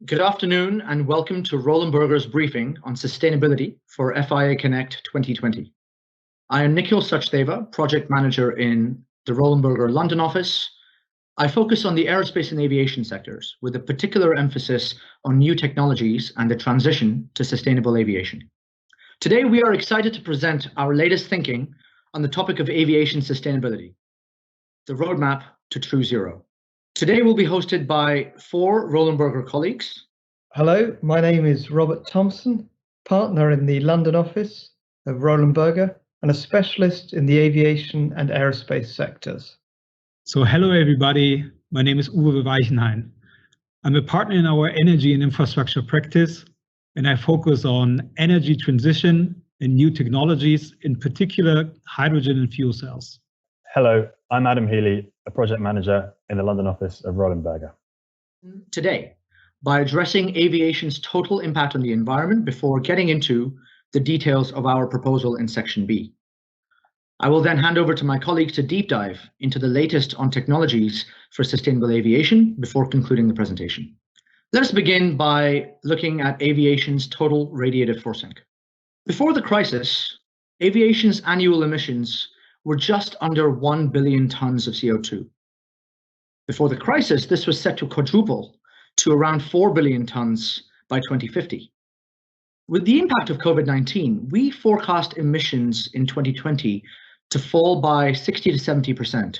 Good afternoon and welcome to Roland Berger's briefing on sustainability for FIA Connect 2020. I am Nikhil Sachdeva, project manager in the Roland Berger London office. I focus on the aerospace and aviation sectors with a particular emphasis on new technologies and the transition to sustainable aviation. Today, we are excited to present our latest thinking on the topic of aviation sustainability, the roadmap to true zero. Today we'll be hosted by 4 Roland Berger colleagues. Hello, my name is Robert Thomson, partner in the London office of Roland Berger and a specialist in the aviation and aerospace sectors. So hello everybody, my name is Weichenhain. I'm a partner in our energy and infrastructure practice, and I focus on energy transition and new technologies, in particular hydrogen and fuel cells. Hello, I'm Healy, a project manager in the London office of Roland Berger. Today, by addressing aviation's total impact on the environment before getting into the details of our proposal in Section B. I will then hand over to my colleagues to deep dive into the latest on technologies for sustainable aviation before concluding the presentation. Let us begin by looking at aviation's total radiative forcing. Before the crisis, aviation's annual emissions were just under 1 billion tons of CO2. Before the crisis, this was set to quadruple to around 4 billion tons by 2050. With the impact of COVID-19, we forecast emissions in 2020 to fall by 60 to 70%,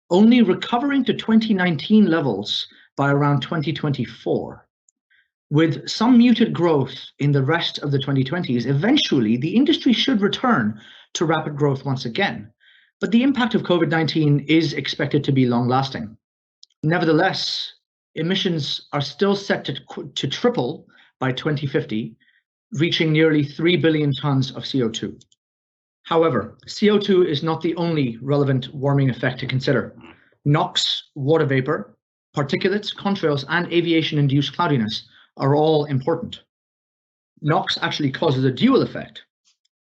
only recovering to 2019 levels by around 2024. With some muted growth in the rest of the 2020s, eventually the industry should return to rapid growth once again. But the impact of COVID-19 is expected to be long-lasting. Nevertheless, emissions are still set to triple by 2050, reaching nearly 3 billion tons of CO2. However, CO2 is not the only relevant warming effect to consider. NOx, water vapor, particulates, contrails, and aviation-induced cloudiness are all important. NOx actually causes a dual effect.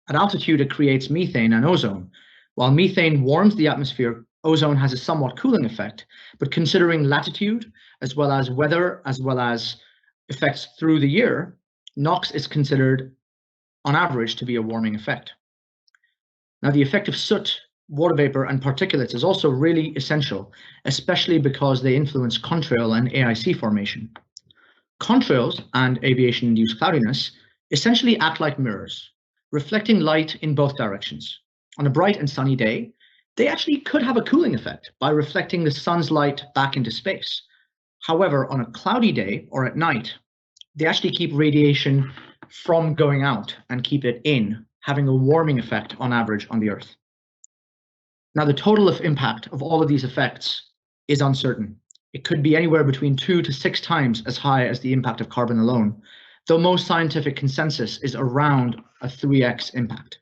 At altitude, it creates methane and ozone. While methane warms the atmosphere, ozone has a somewhat cooling effect, but considering latitude, as well as weather, as well as effects through the year, NOx is considered, on average, to be a warming effect. Now, the effect of soot, water vapor, and particulates is also really essential, especially because they influence contrail and AIC formation. Contrails and aviation-induced cloudiness essentially act like mirrors, reflecting light in both directions. On a bright and sunny day, they actually could have a cooling effect by reflecting the sun's light back into space. However, on a cloudy day or at night, they actually keep radiation from going out and keep it in, having a warming effect on average on the Earth. Now, the total impact of all of these effects is uncertain. It could be anywhere between 2 to 6 times as high as the impact of carbon alone, though most scientific consensus is around a 3x impact.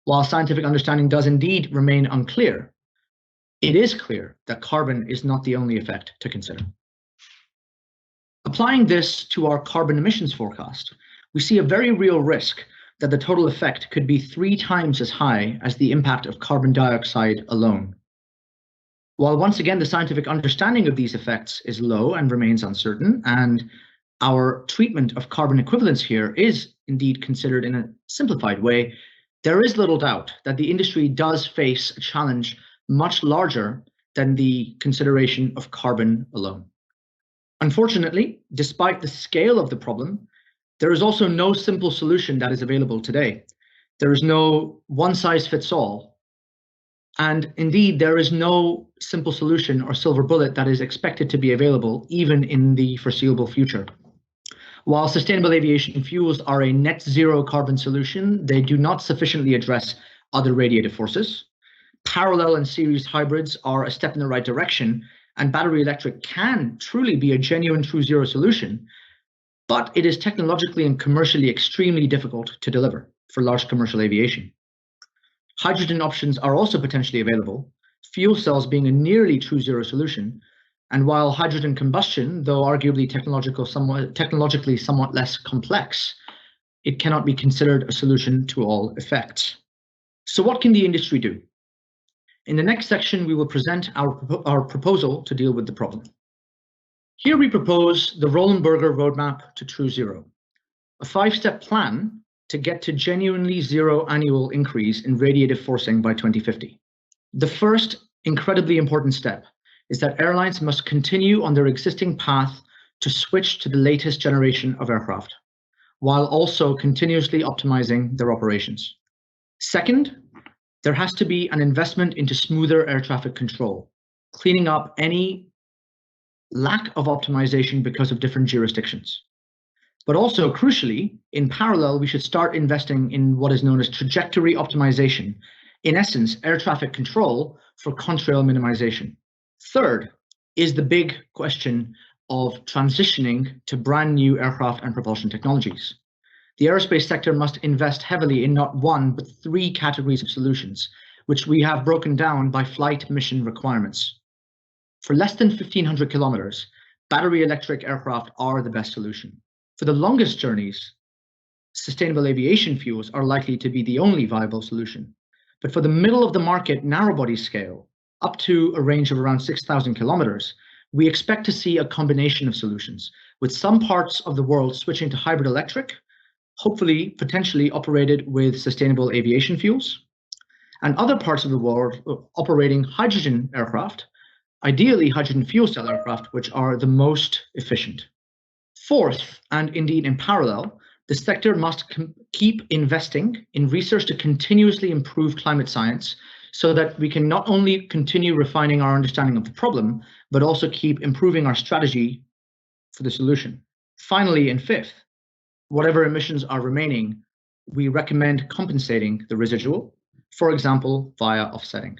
While scientific understanding does indeed remain unclear, it is clear that carbon is not the only effect to consider. Applying this to our carbon emissions forecast, we see a very real risk that the total effect could be 3 times as high as the impact of carbon dioxide alone. While once again the scientific understanding of these effects is low and remains uncertain, and our treatment of carbon equivalence here is indeed considered in a simplified way, there is little doubt that the industry does face a challenge much larger than the consideration of carbon alone. Unfortunately, despite the scale of the problem, there is also no simple solution that is available today. There is no one-size-fits-all. And indeed, there is no simple solution or silver bullet that is expected to be available even in the foreseeable future. While sustainable aviation fuels are a net zero carbon solution, they do not sufficiently address other radiative forces. Parallel and series hybrids are a step in the right direction, and battery electric can truly be a genuine true zero solution, but it is technologically and commercially extremely difficult to deliver for large commercial aviation. Hydrogen options are also potentially available, fuel cells being a nearly true zero solution. And while hydrogen combustion, though arguably technologically somewhat less complex, it cannot be considered a solution to all effects. So what can the industry do? In the next section, we will present our proposal to deal with the problem. Here we propose the Roland Berger roadmap to true zero, a 5-step plan to get to genuinely zero annual increase in radiative forcing by 2050. The first incredibly important step is that airlines must continue on their existing path to switch to the latest generation of aircraft, while also continuously optimizing their operations. Second, there has to be an investment into smoother air traffic control, cleaning up any lack of optimization because of different jurisdictions. But also, crucially, in parallel, we should start investing in what is known as trajectory optimization, in essence, air traffic control for contrail minimization. Third is the big question of transitioning to brand new aircraft and propulsion technologies. The aerospace sector must invest heavily in not one, but 3 categories of solutions, which we have broken down by flight mission requirements. For less than 1,500 kilometers, battery electric aircraft are the best solution. For the longest journeys, sustainable aviation fuels are likely to be the only viable solution. But for the middle of the market narrow-body scale, up to a range of around 6,000 kilometers, we expect to see a combination of solutions, with some parts of the world switching to hybrid electric, hopefully potentially operated with sustainable aviation fuels, and other parts of the world operating hydrogen aircraft, ideally hydrogen fuel cell aircraft, which are the most efficient. Fourth, and indeed in parallel, the sector must keep investing in research to continuously improve climate science so that we can not only continue refining our understanding of the problem, but also keep improving our strategy for the solution. Finally, and fifth, whatever emissions are remaining, we recommend compensating the residual, for example, via offsetting.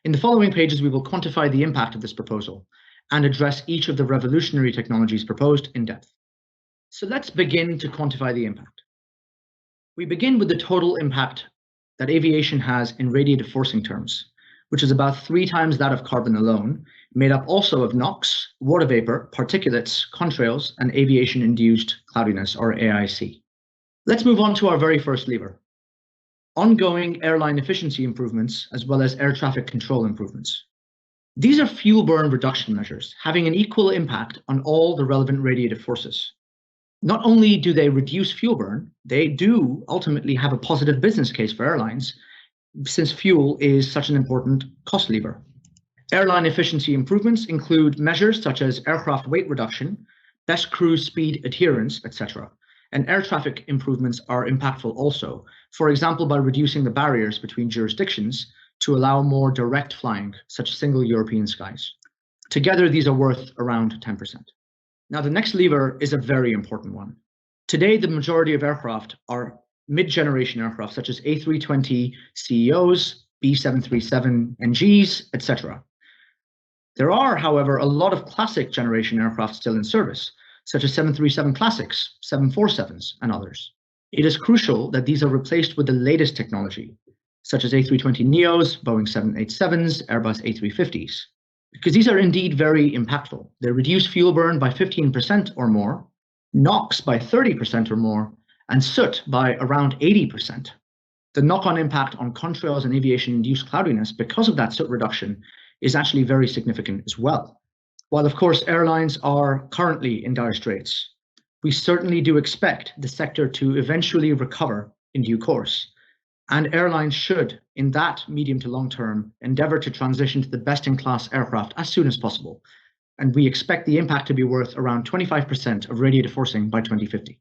In the following pages, we will quantify the impact of this proposal and address each of the revolutionary technologies proposed in depth. So let's begin to quantify the impact. We begin with the total impact that aviation has in radiative forcing terms, which is about 3 times that of carbon alone, made up also of NOx, water vapor, particulates, contrails, and aviation-induced cloudiness, or AIC. Let's move on to our very first lever: ongoing airline efficiency improvements, as well as air traffic control improvements. These are fuel burn reduction measures, having an equal impact on all the relevant radiative forces. Not only do they reduce fuel burn, they do ultimately have a positive business case for airlines, since fuel is such an important cost lever. Airline efficiency improvements include measures such as aircraft weight reduction, best cruise speed adherence, etc. And air traffic improvements are impactful also, for example, by reducing the barriers between jurisdictions to allow more direct flying, such as single European skies. Together, these are worth around 10%. Now, the next lever is a very important one. Today, the majority of aircraft are mid-generation aircraft, such as A320 CEOs, B737 NGs, etc. There are, however, a lot of classic generation aircraft still in service, such as 737 Classics, 747s, and others. It is crucial that these are replaced with the latest technology, such as A320 NEOs, Boeing 787s, Airbus A350s, because these are indeed very impactful. They reduce fuel burn by 15% or more, NOx by 30% or more, and soot by around 80%. The knock-on impact on contrails and aviation-induced cloudiness because of that soot reduction is actually very significant as well. While, of course, airlines are currently in dire straits, we certainly do expect the sector to eventually recover in due course. And airlines should, in that medium to long term, endeavor to transition to the best-in-class aircraft as soon as possible. And we expect the impact to be worth around 25% of radiative forcing by 2050.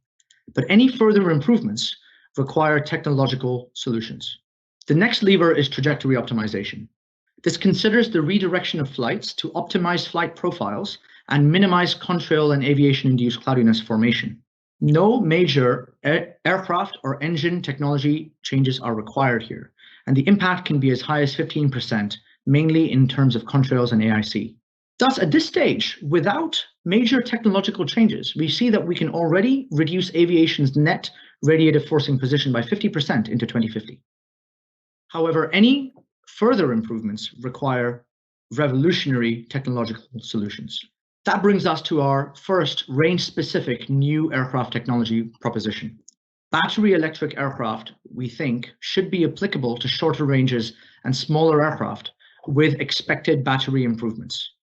But any further improvements require technological solutions. The next lever is trajectory optimization. This considers the redirection of flights to optimize flight profiles and minimize contrail and aviation-induced cloudiness formation. No major aircraft or engine technology changes are required here, and the impact can be as high as 15%, mainly in terms of contrails and AIC. Thus, at this stage, without major technological changes, we see that we can already reduce aviation's net radiative forcing position by 50% into 2050. However, any further improvements require revolutionary technological solutions. That brings us to our first range-specific new aircraft technology proposition. Battery electric aircraft, we think, should be applicable to shorter ranges and smaller aircraft with expected battery improvements,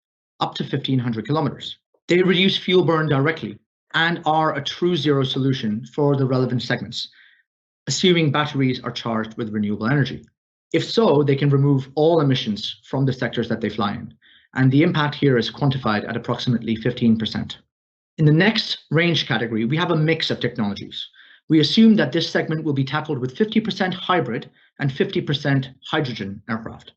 up to 1,500 kilometers. They reduce fuel burn directly and are a true zero solution for the relevant segments, assuming batteries are charged with renewable energy. If so, they can remove all emissions from the sectors that they fly in, and the impact here is quantified at approximately 15%. In the next range category, we have a mix of technologies. We assume that this segment will be tackled with 50% hybrid and 50% hydrogen aircraft.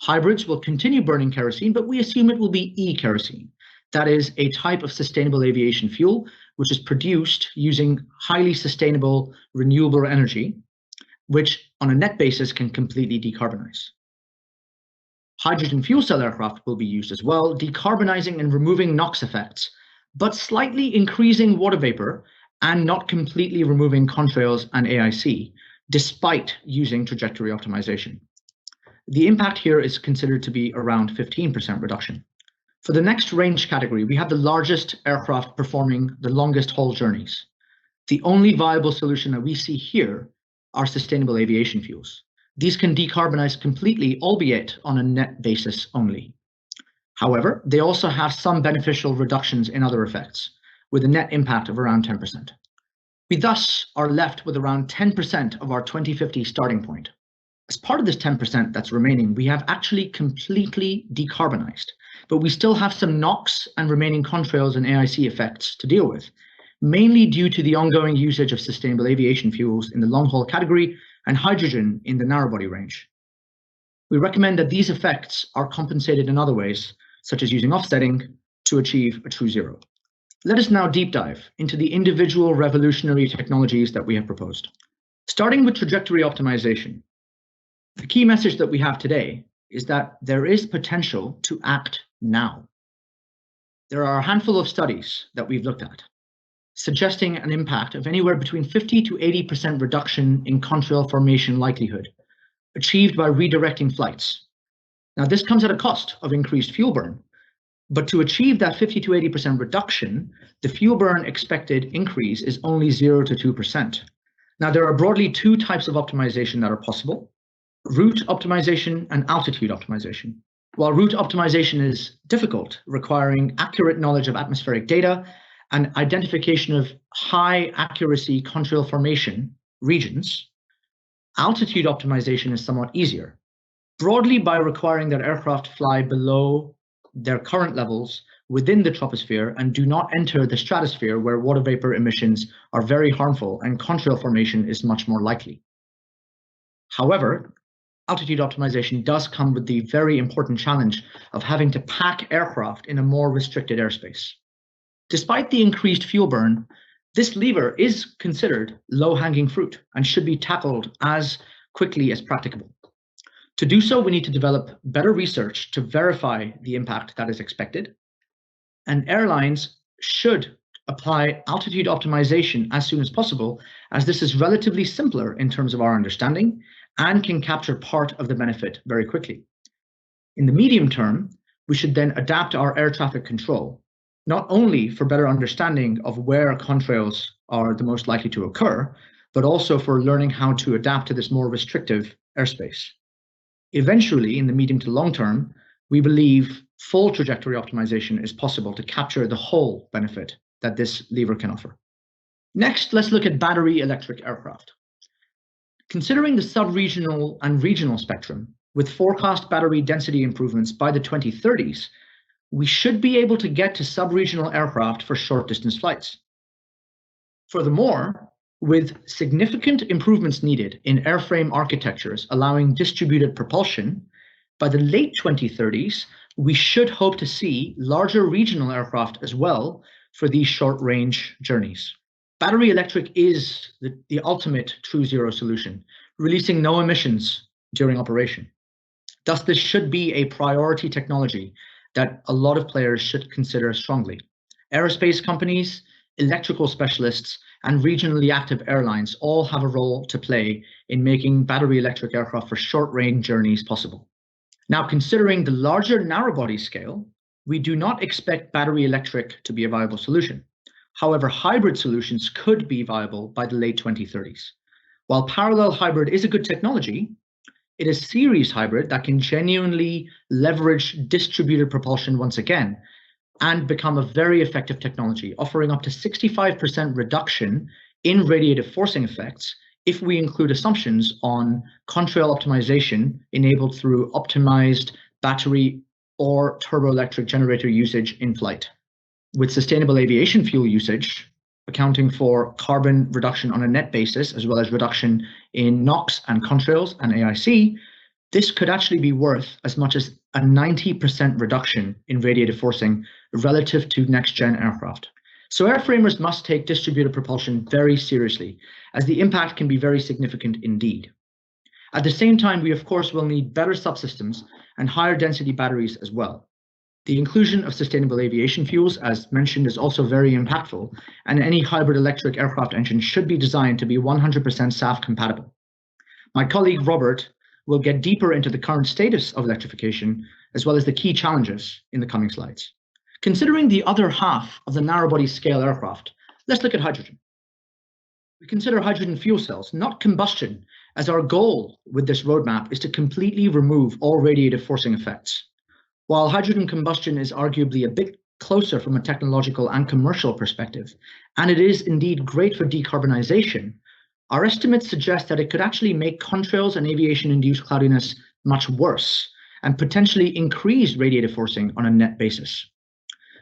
Hybrids will continue burning kerosene, but we assume it will be e-kerosene. That is a type of sustainable aviation fuel, which is produced using highly sustainable renewable energy, which on a net basis can completely decarbonize. Hydrogen fuel cell aircraft will be used as well, decarbonizing and removing NOx effects, but slightly increasing water vapor and not completely removing contrails and AIC, despite using trajectory optimization. The impact here is considered to be around 15% reduction. For the next range category, we have the largest aircraft performing the longest haul journeys. The only viable solution that we see here are sustainable aviation fuels. These can decarbonize completely, albeit on a net basis only. However, they also have some beneficial reductions in other effects, with a net impact of around 10%. We thus are left with around 10% of our 2050 starting point. As part of this 10% that's remaining, we have actually completely decarbonized, but we still have some NOx and remaining contrails and AIC effects to deal with, mainly due to the ongoing usage of sustainable aviation fuels in the long-haul category and hydrogen in the narrow-body range. We recommend that these effects are compensated in other ways, such as using offsetting, to achieve a true zero. Let us now deep dive into the individual revolutionary technologies that we have proposed. Starting with trajectory optimization, the key message that we have today is that there is potential to act now. There are a handful of studies that we've looked at, suggesting an impact of anywhere between 50 to 80% reduction in contrail formation likelihood, achieved by redirecting flights. Now, this comes at a cost of increased fuel burn, but to achieve that 50 to 80% reduction, the fuel burn expected increase is only 0 to 2%. Now, there are broadly two types of optimization that are possible: route optimization and altitude optimization. While route optimization is difficult, requiring accurate knowledge of atmospheric data and identification of high accuracy contrail formation regions, altitude optimization is somewhat easier, broadly by requiring that aircraft fly below their current levels within the troposphere and do not enter the stratosphere, where water vapor emissions are very harmful and contrail formation is much more likely. However, altitude optimization does come with the very important challenge of having to pack aircraft in a more restricted airspace. Despite the increased fuel burn, this lever is considered low-hanging fruit and should be tackled as quickly as practicable. To do so, we need to develop better research to verify the impact that is expected, and airlines should apply altitude optimization as soon as possible, as this is relatively simpler in terms of our understanding and can capture part of the benefit very quickly. In the medium term, we should then adapt our air traffic control, not only for better understanding of where contrails are the most likely to occur, but also for learning how to adapt to this more restrictive airspace. Eventually, in the medium to long term, we believe full trajectory optimization is possible to capture the whole benefit that this lever can offer. Next, let's look at battery electric aircraft. Considering the sub-regional and regional spectrum, with forecast battery density improvements by the 2030s, we should be able to get to sub-regional aircraft for short-distance flights. Furthermore, with significant improvements needed in airframe architectures allowing distributed propulsion, by the late 2030s, we should hope to see larger regional aircraft as well for these short-range journeys. Battery electric is the ultimate true zero solution, releasing no emissions during operation. Thus, this should be a priority technology that a lot of players should consider strongly. Aerospace companies, electrical specialists, and regionally active airlines all have a role to play in making battery electric aircraft for short-range journeys possible. Now, considering the larger narrow-body scale, we do not expect battery electric to be a viable solution. However, hybrid solutions could be viable by the late 2030s. While parallel hybrid is a good technology, it is series hybrid that can genuinely leverage distributed propulsion once again and become a very effective technology, offering up to 65% reduction in radiative forcing effects if we include assumptions on contrail optimization enabled through optimized battery or turboelectric generator usage in flight. With sustainable aviation fuel usage accounting for carbon reduction on a net basis, as well as reduction in NOx and contrails and AIC, this could actually be worth as much as a 90% reduction in radiative forcing relative to next-gen aircraft. So airframers must take distributed propulsion very seriously, as the impact can be very significant indeed. At the same time, we of course will need better subsystems and higher density batteries as well. The inclusion of sustainable aviation fuels, as mentioned, is also very impactful, and any hybrid electric aircraft engine should be designed to be 100% SAF compatible. My colleague Robert will get deeper into the current status of electrification, as well as the key challenges in the coming slides. Considering the other half of the narrow-body scale aircraft, let's look at hydrogen. We consider hydrogen fuel cells, not combustion, as our goal with this roadmap is to completely remove all radiative forcing effects. While hydrogen combustion is arguably a bit closer from a technological and commercial perspective, and it is indeed great for decarbonization, our estimates suggest that it could actually make contrails and aviation-induced cloudiness much worse and potentially increase radiative forcing on a net basis.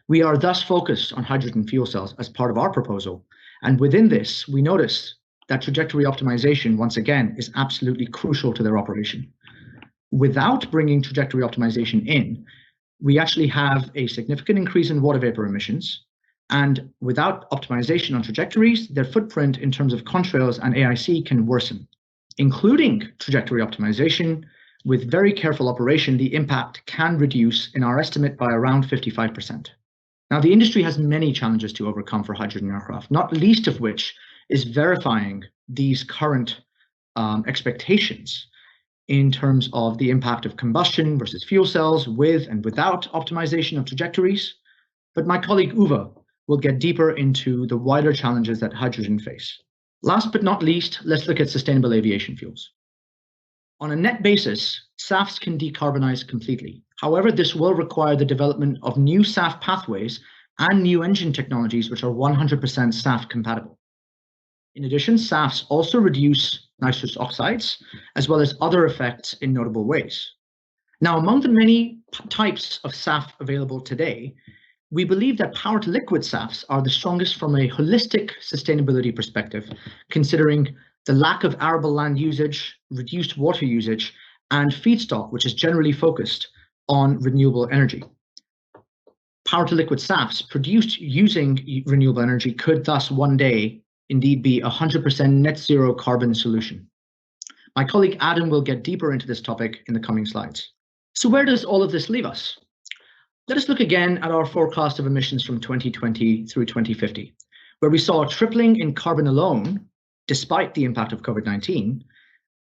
We are thus focused on hydrogen fuel cells as part of our proposal, and within this, we notice that trajectory optimization, once again, is absolutely crucial to their operation. Without bringing trajectory optimization in, we actually have a significant increase in water vapor emissions, and without optimization on trajectories, their footprint in terms of contrails and AIC can worsen. Including trajectory optimization, with very careful operation, the impact can reduce in our estimate by around 55%. Now, the industry has many challenges to overcome for hydrogen aircraft, not least of which is verifying these current expectations in terms of the impact of combustion versus fuel cells with and without optimization of trajectories. But my colleague Uwe will get deeper into the wider challenges that hydrogen face. Last but not least, let's look at sustainable aviation fuels. On a net basis, SAFs can decarbonize completely. However, this will require the development of new SAF pathways and new engine technologies which are 100% SAF compatible. In addition, SAFs also reduce nitrous oxides, as well as other effects in notable ways. Now, among the many types of SAF available today, we believe that power-to-liquid SAFs are the strongest from a holistic sustainability perspective, considering the lack of arable land usage, reduced water usage, and feedstock, which is generally focused on renewable energy. Power-to-liquid SAFs produced using renewable energy could thus one day indeed be 100% net zero carbon solution. My colleague Adam will get deeper into this topic in the coming slides. So where does all of this leave us? Let us look again at our forecast of emissions from 2020 through 2050, where we saw a tripling in carbon alone, despite the impact of COVID-19,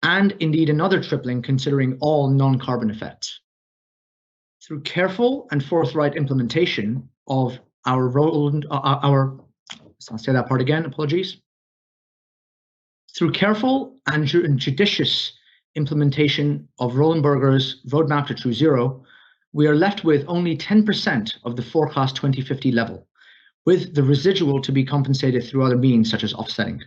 and indeed another tripling considering all non-carbon effects. Through careful and forthright implementation of I'll say that part again, apologies. Through careful and judicious implementation of Roland Berger's roadmap to true zero, we are left with only 10% of the forecast 2050 level, with the residual to be compensated through other means such as offsetting.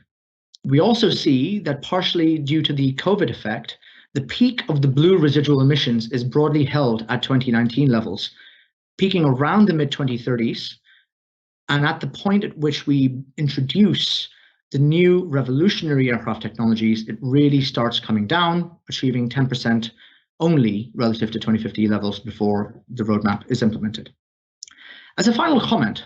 We also see that partially due to the COVID effect, the peak of the blue residual emissions is broadly held at 2019 levels, peaking around the mid-2030s, and at the point at which we introduce the new revolutionary aircraft technologies, it really starts coming down, achieving 10% only relative to 2050 levels before the roadmap is implemented. As a final comment,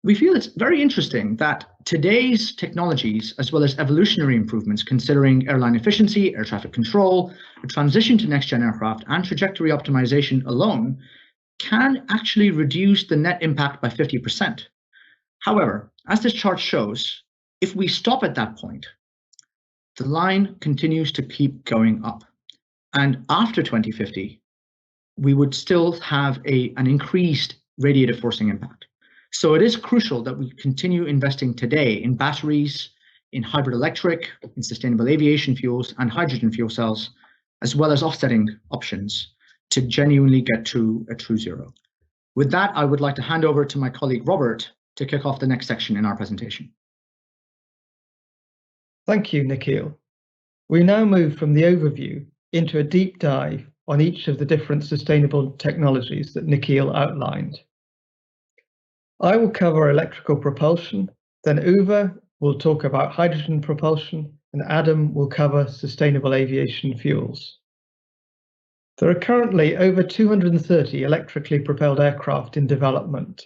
we feel it's very interesting that today's technologies, as well as evolutionary improvements considering airline efficiency, air traffic control, the transition to next-gen aircraft, and trajectory optimization alone, can actually reduce the net impact by 50%. However, as this chart shows, if we stop at that point, the line continues to keep going up. And after 2050, we would still have an increased radiative forcing impact. So it is crucial that we continue investing today in batteries, in hybrid electric, in sustainable aviation fuels, and hydrogen fuel cells, as well as offsetting options to genuinely get to a true zero. With that, I would like to hand over to my colleague Robert to kick off the next section in our presentation. Thank you, Nikhil. We now move from the overview into a deep dive on each of the different sustainable technologies that Nikhil outlined. I will cover electrical propulsion, then Uwe will talk about hydrogen propulsion, and Adam will cover sustainable aviation fuels. There are currently over 230 electrically propelled aircraft in development.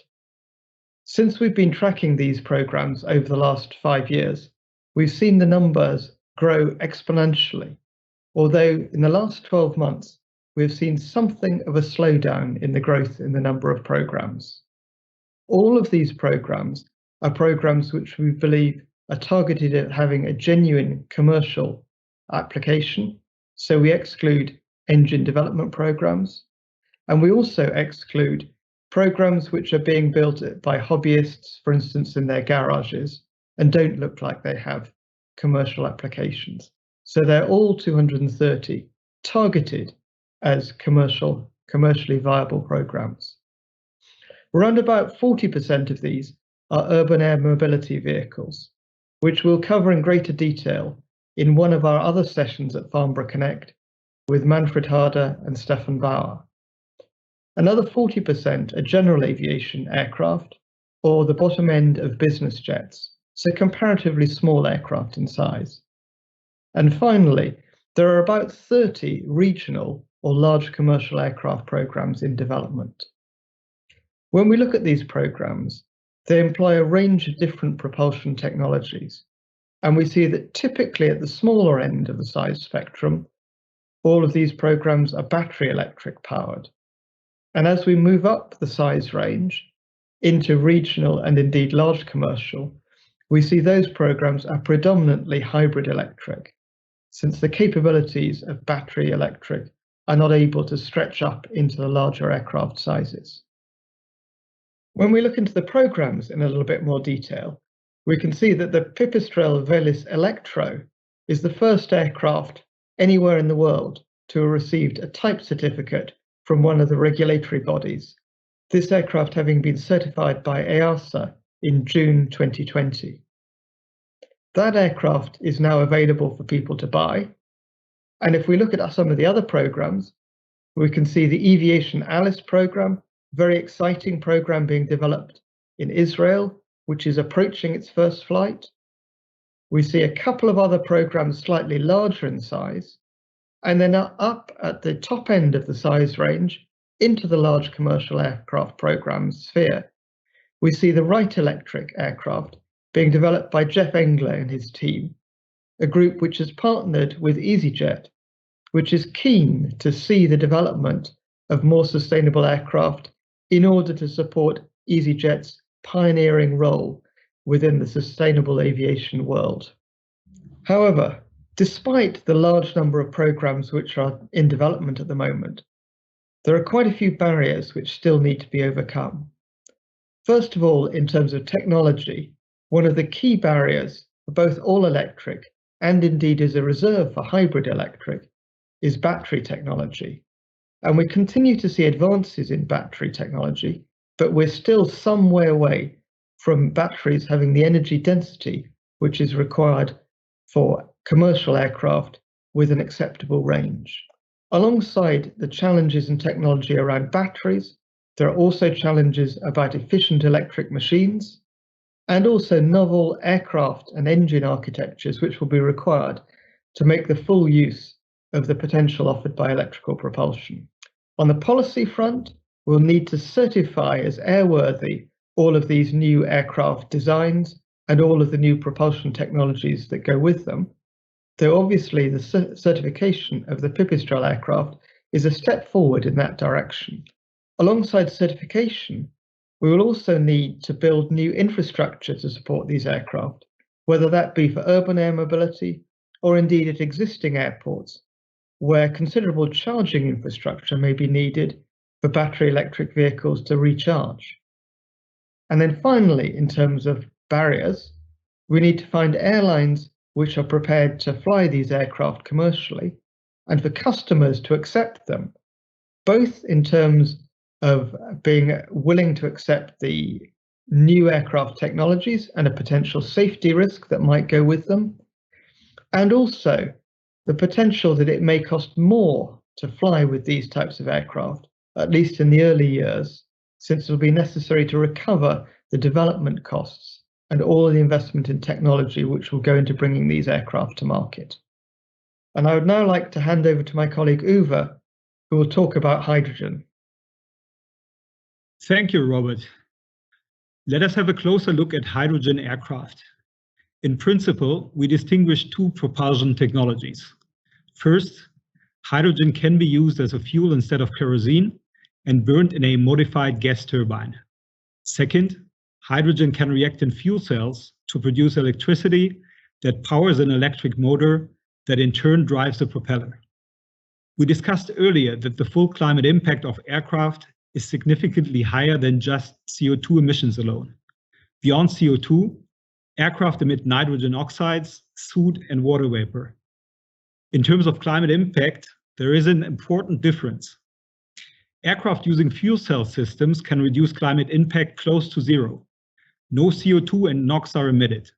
Since we've been tracking these programs over the last 5 years, we've seen the numbers grow exponentially, although in the last 12 months, we've seen something of a slowdown in the growth in the number of programs. All of these programs are programs which we believe are targeted at having a genuine commercial application, so we exclude engine development programs, and we also exclude programs which are being built by hobbyists, for instance, in their garages, and don't look like they have commercial applications. So they're all 230 targeted as commercially viable programs. Around about 40% of these are urban air mobility vehicles, which we'll cover in greater detail in one of our other sessions at Farnborough Connect with Manfred Harder and Stefan Bauer. Another 40% are general aviation aircraft, or the bottom end of business jets, so comparatively small aircraft in size. And finally, there are about 30 regional or large commercial aircraft programs in development. When we look at these programs, they employ a range of different propulsion technologies, and we see that typically at the smaller end of the size spectrum, all of these programs are battery electric powered. And as we move up the size range into regional and indeed large commercial, we see those programs are predominantly hybrid electric, since the capabilities of battery electric are not able to stretch up into the larger aircraft sizes. When we look into the programs in a little bit more detail, we can see that the Pipistrel Velis Electro is the first aircraft anywhere in the world to have received a type certificate from one of the regulatory bodies, this aircraft having been certified by EASA in June 2020. That aircraft is now available for people to buy, and if we look at some of the other programs, we can see the Aviation Alice program, very exciting program being developed in Israel, which is approaching its first flight. We see a couple of other programs slightly larger in size, and then up at the top end of the size range into the large commercial aircraft program sphere, we see the Wright Electric aircraft being developed by Jeff Engler and his team, a group which has partnered with EasyJet, which is keen to see the development of more sustainable aircraft in order to support EasyJet's pioneering role within the sustainable aviation world. However, despite the large number of programs which are in development at the moment, there are quite a few barriers which still need to be overcome. First of all, in terms of technology, one of the key barriers for both all electric and indeed as a reserve for hybrid electric is battery technology. And we continue to see advances in battery technology, but we're still some way away from batteries having the energy density which is required for commercial aircraft with an acceptable range. Alongside the challenges in technology around batteries, there are also challenges about efficient electric machines and also novel aircraft and engine architectures which will be required to make the full use of the potential offered by electrical propulsion. On the policy front, we'll need to certify as airworthy all of these new aircraft designs and all of the new propulsion technologies that go with them, though obviously the certification of the Pipistrel aircraft is a step forward in that direction. Alongside certification, we will also need to build new infrastructure to support these aircraft, whether that be for urban air mobility or indeed at existing airports, where considerable charging infrastructure may be needed for battery electric vehicles to recharge. And then finally, in terms of barriers, we need to find airlines which are prepared to fly these aircraft commercially and for customers to accept them, both in terms of being willing to accept the new aircraft technologies and a potential safety risk that might go with them, and also the potential that it may cost more to fly with these types of aircraft, at least in the early years, since it will be necessary to recover the development costs and all the investment in technology which will go into bringing these aircraft to market. And I would now like to hand over to my colleague Uwe, who will talk about hydrogen. Thank you, Robert. Let us have a closer look at hydrogen aircraft. In principle, we distinguish two propulsion technologies. First, hydrogen can be used as a fuel instead of kerosene and burned in a modified gas turbine. Second, hydrogen can react in fuel cells to produce electricity that powers an electric motor that in turn drives the propeller. We discussed earlier that the full climate impact of aircraft is significantly higher than just CO2 emissions alone. Beyond CO2, aircraft emit nitrogen oxides, soot, and water vapor. In terms of climate impact, there is an important difference. Aircraft using fuel cell systems can reduce climate impact close to zero. No CO2 and NOx are emitted.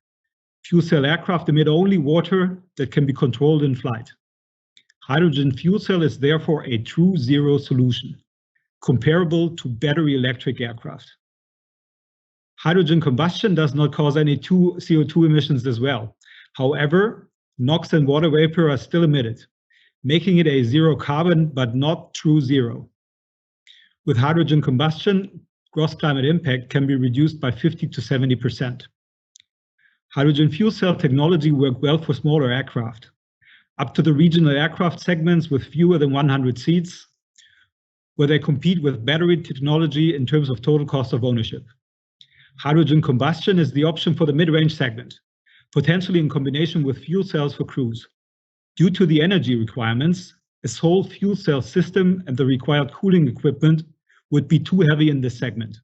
Fuel cell aircraft emit only water that can be controlled in flight. Hydrogen fuel cell is therefore a true zero solution, comparable to battery electric aircraft. Hydrogen combustion does not cause any CO2 emissions as well. However, NOx and water vapor are still emitted, making it a zero carbon but not true zero. With hydrogen combustion, gross climate impact can be reduced by 50 to 70%. Hydrogen fuel cell technology works well for smaller aircraft, up to the regional aircraft segments with fewer than 100 seats, where they compete with battery technology in terms of total cost of ownership. Hydrogen combustion is the option for the mid-range segment, potentially in combination with fuel cells for cruise. Due to the energy requirements, a sole fuel cell system and the required cooling equipment would be too heavy in this segment.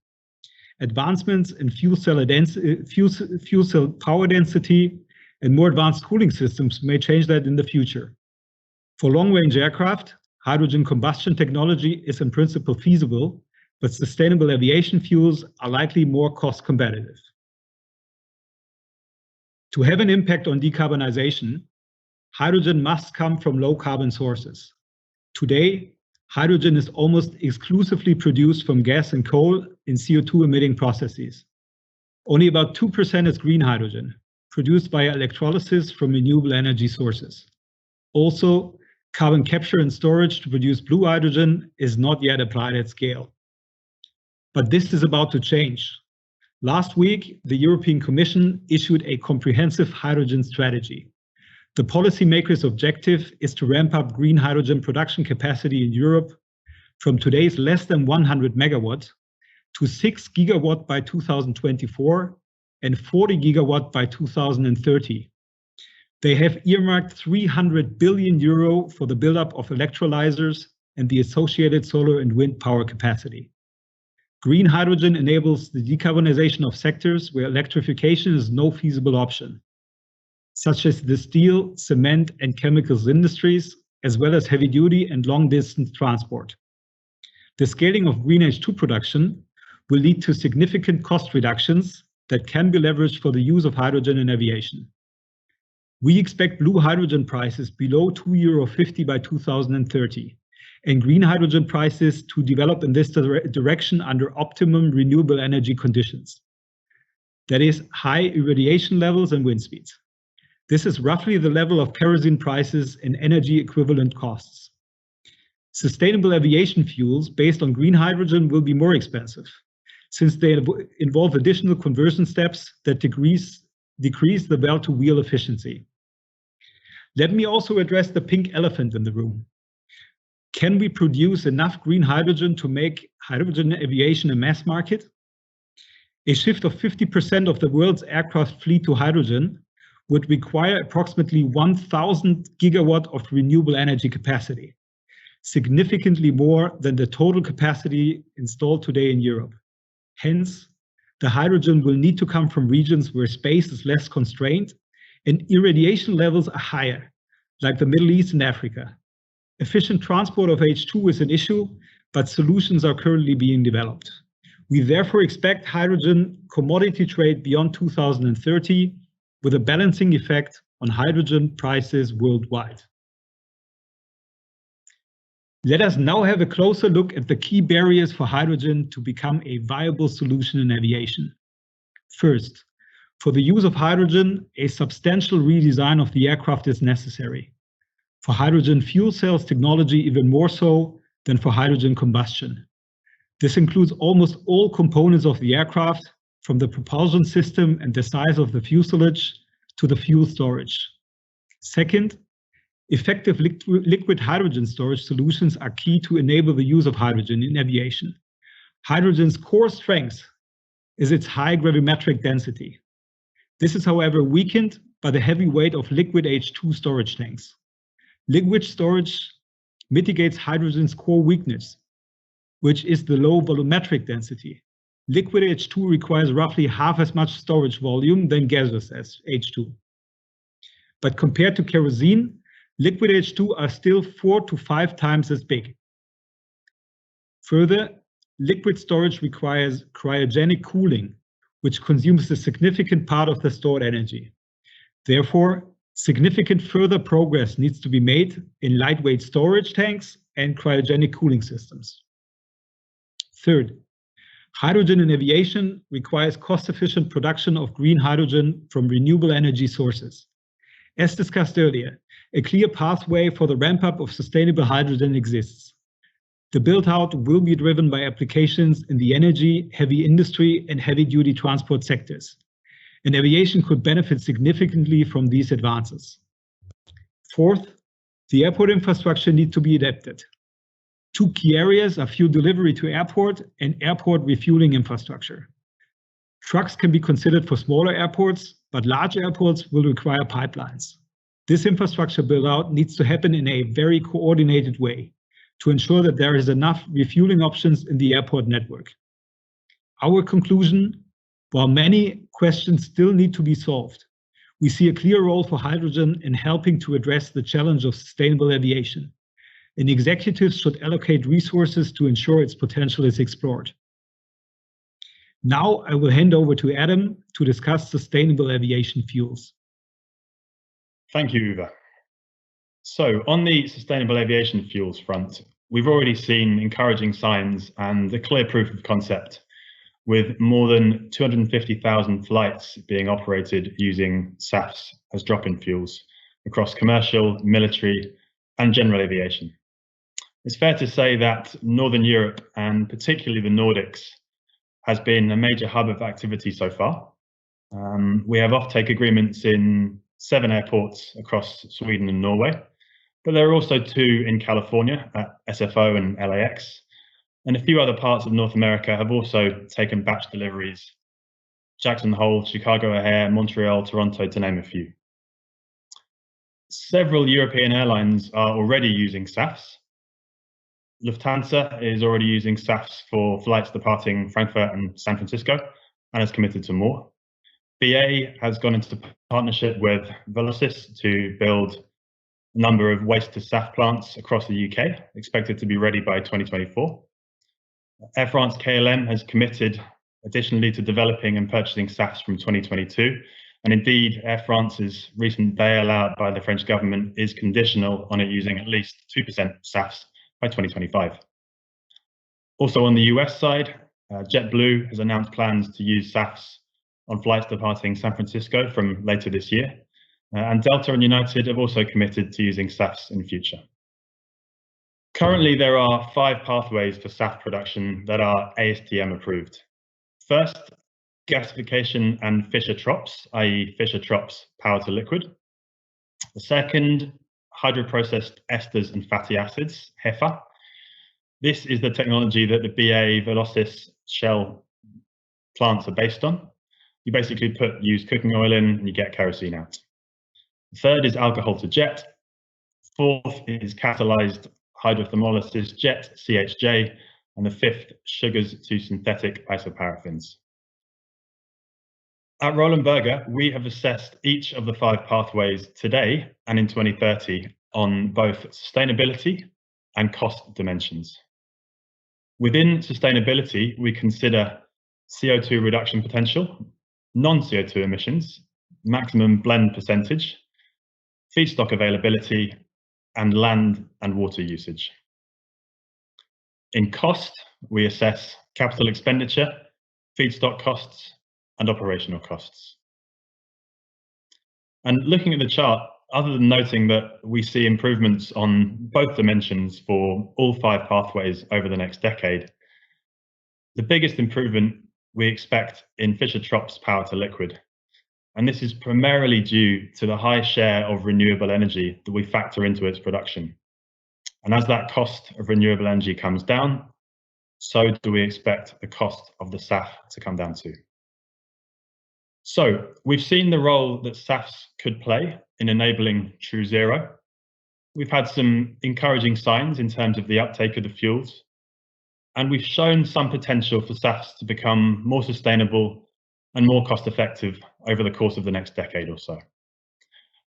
Advancements in fuel cell power density and more advanced cooling systems may change that in the future. For long-range aircraft, hydrogen combustion technology is in principle feasible, but sustainable aviation fuels are likely more cost competitive. To have an impact on decarbonization, hydrogen must come from low carbon sources. Today, hydrogen is almost exclusively produced from gas and coal in CO2 emitting processes. Only about 2% is green hydrogen, produced via electrolysis from renewable energy sources. Also, carbon capture and storage to produce blue hydrogen is not yet applied at scale. But this is about to change. Last week, the European Commission issued a comprehensive hydrogen strategy. The policymakers' objective is to ramp up green hydrogen production capacity in Europe from today's less than 100 megawatts to 6 gigawatt by 2024 and 40 gigawatt by 2030. They have earmarked 300 billion euro for the buildup of electrolyzers and the associated solar and wind power capacity. Green hydrogen enables the decarbonization of sectors where electrification is no feasible option, such as the steel, cement, and chemicals industries, as well as heavy-duty and long-distance transport. The scaling of green H2 production will lead to significant cost reductions that can be leveraged for the use of hydrogen in aviation. We expect blue hydrogen prices below €2.50 by 2030, and green hydrogen prices to develop in this direction under optimum renewable energy conditions. That is, high irradiation levels and wind speeds. This is roughly the level of kerosene prices and energy equivalent costs. Sustainable aviation fuels based on green hydrogen will be more expensive, since they involve additional conversion steps that decrease the well-to-wheel efficiency. Let me also address the pink elephant in the room. Can we produce enough green hydrogen to make hydrogen aviation a mass market? A shift of 50% of the world's aircraft fleet to hydrogen would require approximately 1,000 gigawatt of renewable energy capacity, significantly more than the total capacity installed today in Europe. Hence, the hydrogen will need to come from regions where space is less constrained and irradiation levels are higher, like the Middle East and Africa. Efficient transport of H2 is an issue, but solutions are currently being developed. We therefore expect hydrogen commodity trade beyond 2030 with a balancing effect on hydrogen prices worldwide. Let us now have a closer look at the key barriers for hydrogen to become a viable solution in aviation. First, for the use of hydrogen, a substantial redesign of the aircraft is necessary. For hydrogen fuel cells technology, even more so than for hydrogen combustion. This includes almost all components of the aircraft, from the propulsion system and the size of the fuselage to the fuel storage. Second, effective liquid hydrogen storage solutions are key to enable the use of hydrogen in aviation. Hydrogen's core strength is its high gravimetric density. This is, however, weakened by the heavy weight of liquid H2 storage tanks. Liquid storage mitigates hydrogen's core weakness, which is the low volumetric density. Liquid H2 requires roughly half as much storage volume than gaseous as H2. But compared to kerosene, liquid H2 are still 4 to 5 times as big. Further, liquid storage requires cryogenic cooling, which consumes a significant part of the stored energy. Therefore, significant further progress needs to be made in lightweight storage tanks and cryogenic cooling systems. Third, hydrogen in aviation requires cost-efficient production of green hydrogen from renewable energy sources. As discussed earlier, a clear pathway for the ramp-up of sustainable hydrogen exists. The build-out will be driven by applications in the energy, heavy industry, and heavy-duty transport sectors. And aviation could benefit significantly from these advances. Fourth, the airport infrastructure needs to be adapted. Two key areas are fuel delivery to airport and airport refueling infrastructure. Trucks can be considered for smaller airports, but large airports will require pipelines. This infrastructure build-out needs to happen in a very coordinated way to ensure that there is enough refueling options in the airport network. Our conclusion, while many questions still need to be solved, we see a clear role for hydrogen in helping to address the challenge of sustainable aviation, and executives should allocate resources to ensure its potential is explored. Now I will hand over to Adam to discuss sustainable aviation fuels. Thank you, Uwe. So on the sustainable aviation fuels front, we've already seen encouraging signs and a clear proof of concept, with more than 250,000 flights being operated using SAFs as drop-in fuels across commercial, military, and general aviation. It's fair to say that Northern Europe, and particularly the Nordics, has been a major hub of activity so far. We have offtake agreements in 7 airports across Sweden and Norway, but there are also 2 in California at SFO and LAX, and a few other parts of North America have also taken batch deliveries: Jackson Hole, Chicago O'Hare, Montreal, Toronto, to name a few. Several European airlines are already using SAFs. Lufthansa is already using SAFs for flights departing Frankfurt and San Francisco and has committed to more. BA has gone into partnership with Velocis to build a number of waste-to-SAF plants across the UK, expected to be ready by 2024. Air France KLM has committed additionally to developing and purchasing SAFs from 2022. And indeed, Air France's recent bailout by the French government is conditional on it using at least 2% SAFs by 2025. Also on the US side, JetBlue has announced plans to use SAFs on flights departing San Francisco from later this year. And Delta and United have also committed to using SAFs in the future. Currently, there are 5 pathways for SAF production that are ASTM approved. First, gasification and Fischer-Tropsch, i.e. Fischer-Tropsch power to liquid. The second, hydroprocessed esters and fatty acids, HEFA. This is the technology that the BA Velocis Shell plants are based on. You basically use cooking oil in and you get kerosene out. The third is alcohol to jet. Fourth is catalyzed hydrothermolysis jet, CHJ. And the fifth, sugars to synthetic isoparaffins. At Roland Berger, we have assessed each of the 5 pathways today and in 2030 on both sustainability and cost dimensions. Within sustainability, we consider CO2 reduction potential, non-CO2 emissions, maximum blend percentage, feedstock availability, and land and water usage. In cost, we assess capital expenditure, feedstock costs, and operational costs. And looking at the chart, other than noting that we see improvements on both dimensions for all 5 pathways over the next decade, the biggest improvement we expect in Fischer-Tropsch's power to liquid. And this is primarily due to the high share of renewable energy that we factor into its production. And as that cost of renewable energy comes down, so do we expect the cost of the SAF to come down too. So we've seen the role that SAFs could play in enabling true zero. We've had some encouraging signs in terms of the uptake of the fuels, and we've shown some potential for SAFs to become more sustainable and more cost effective over the course of the next decade or so.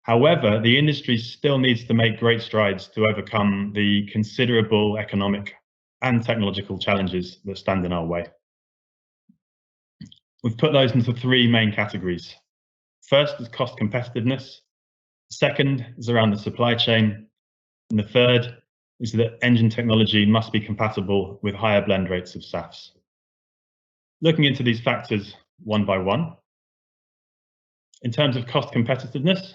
However, the industry still needs to make great strides to overcome the considerable economic and technological challenges that stand in our way. We've put those into 3 main categories. First is cost competitiveness. Second is around the supply chain. And the third is that engine technology must be compatible with higher blend rates of SAFs. Looking into these factors one by one. In terms of cost competitiveness,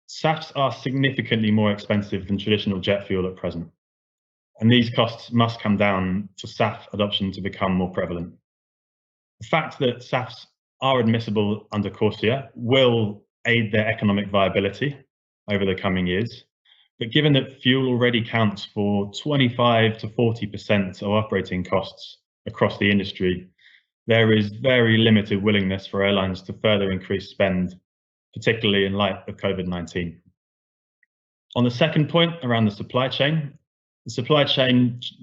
SAFs are significantly more expensive than traditional jet fuel at present. And these costs must come down for SAF adoption to become more prevalent. The fact that SAFs are admissible under CORSIA will aid their economic viability over the coming years. But given that fuel already counts for 25 to 40% of operating costs across the industry, there is very limited willingness for airlines to further increase spend, particularly in light of COVID-19. On the second point around the supply chain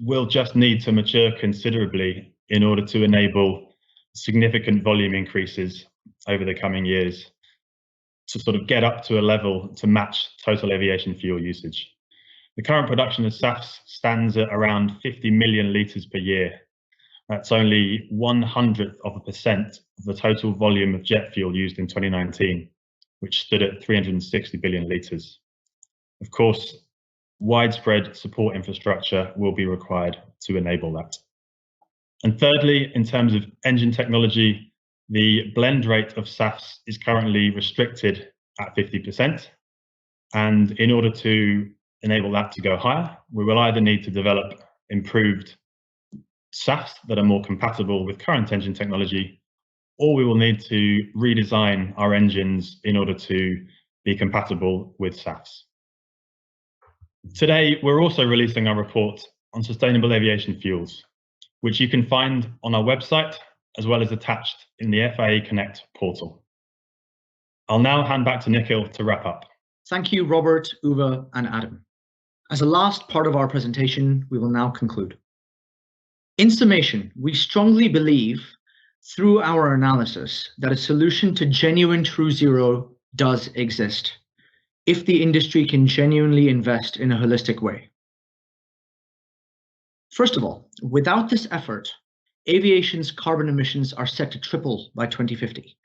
will just need to mature considerably in order to enable significant volume increases over the coming years to sort of get up to a level to match total aviation fuel usage. The current production of SAFs stands at around 50 million litres per year. That's only 1/100% of the total volume of jet fuel used in 2019, which stood at 360 billion litres. Of course, widespread support infrastructure will be required to enable that. And thirdly, in terms of engine technology, the blend rate of SAFs is currently restricted at 50%. And in order to enable that to go higher, we will either need to develop improved SAFs that are more compatible with current engine technology, or we will need to redesign our engines in order to be compatible with SAFs. Today, we're also releasing our report on sustainable aviation fuels, which you can find on our website, as well as attached in the FIA Connect portal. I'll now hand back to Nikhil to wrap up. Thank you, Robert, Uwe, and Adam. As a last part of our presentation, we will now conclude. In summation, we strongly believe through our analysis that a solution to genuine true zero does exist if the industry can genuinely invest in a holistic way. First of all, without this effort, aviation's carbon emissions are set to triple by 2050.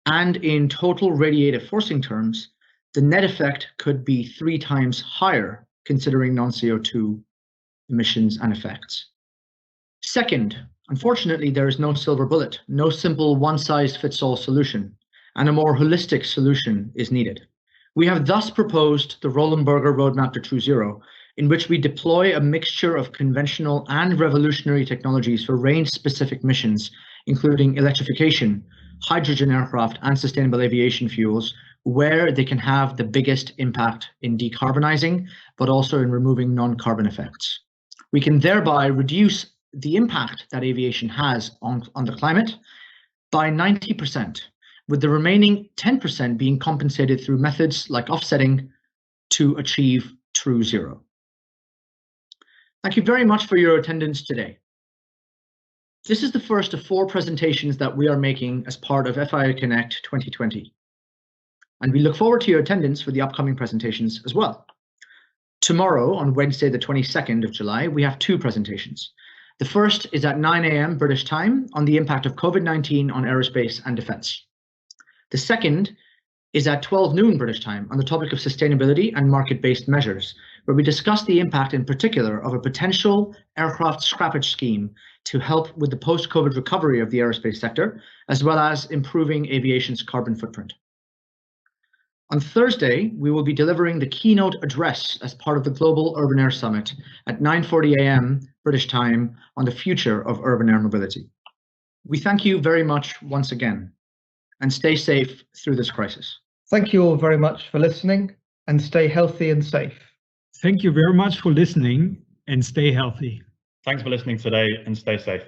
And in total radiative forcing terms, the net effect could be 3 times higher considering non-CO2 emissions and effects. Second, unfortunately, there is no silver bullet, no simple one-size-fits-all solution, and a more holistic solution is needed. We have thus proposed the Roland Berger Roadmap to True Zero, in which we deploy a mixture of conventional and revolutionary technologies for range-specific missions, including electrification, hydrogen aircraft, and sustainable aviation fuels, where they can have the biggest impact in decarbonizing, but also in removing non-carbon effects. We can thereby reduce the impact that aviation has on the climate by 90%, with the remaining 10% being compensated through methods like offsetting to achieve true zero. Thank you very much for your attendance today. This is the first of 4 presentations that we are making as part of FIA Connect 2020. And we look forward to your attendance for the upcoming presentations as well. Tomorrow, on Wednesday, the 22nd of July, we have 2 presentations. The first is at 9 a.m. British time on the impact of COVID-19 on aerospace and defence. The second is at 12 noon British time on the topic of sustainability and market-based measures, where we discuss the impact in particular of a potential aircraft scrappage scheme to help with the post-COVID recovery of the aerospace sector, as well as improving aviation's carbon footprint. On Thursday, we will be delivering the keynote address as part of the Global Urban Air Summit at 9:40 a.m. British time on the future of urban air mobility. We thank you very much once again, and stay safe through this crisis. Thank you all very much for listening, and stay healthy and safe. Thank you very much for listening, and stay healthy. Thanks for listening today, and stay safe.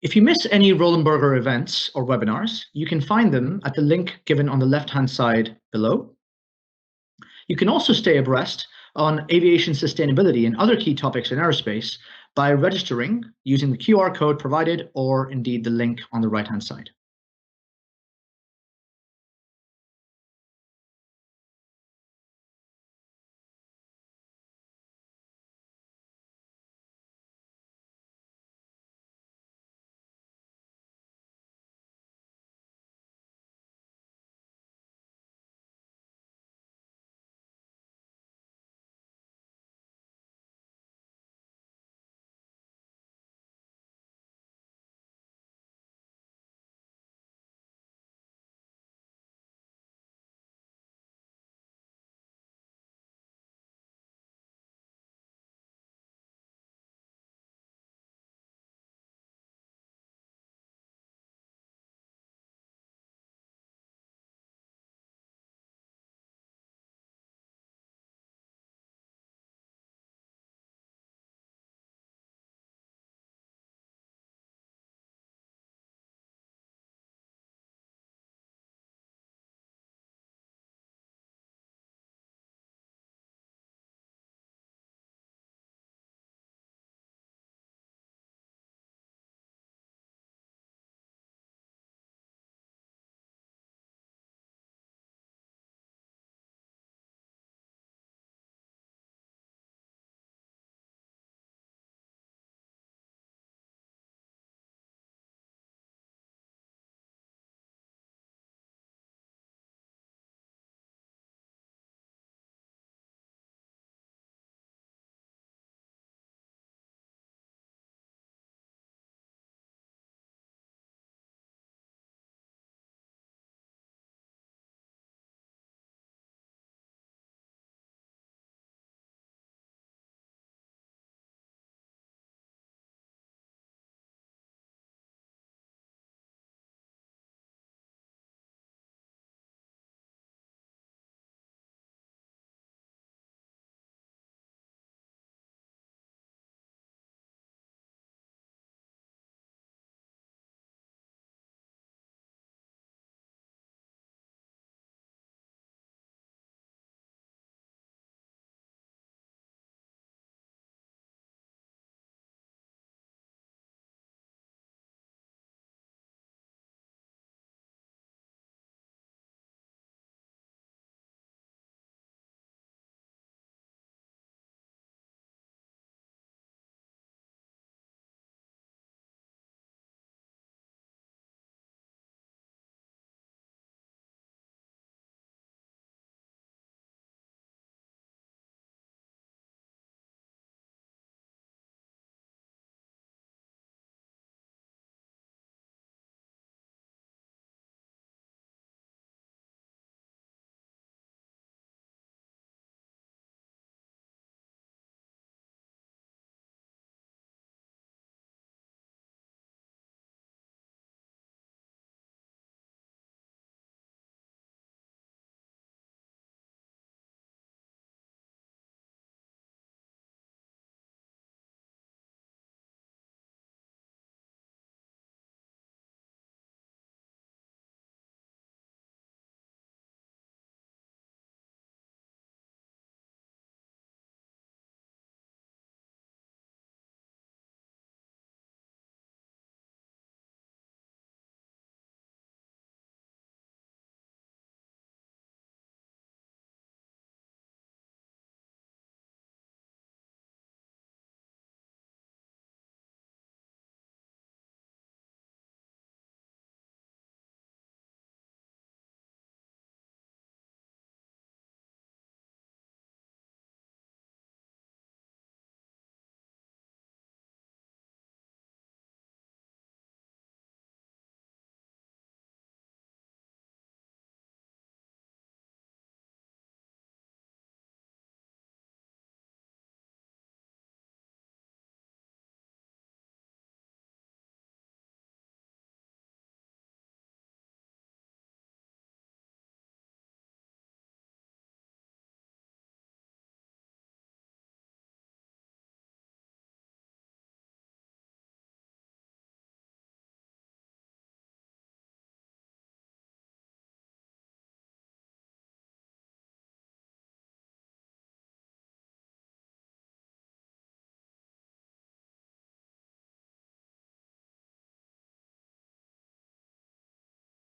If you miss any Roland Berger events or webinars, you can find them at the link given on the left-hand side below. You can also stay abreast on aviation sustainability and other key topics in aerospace by registering using the QR code provided, or indeed the link on the right-hand side.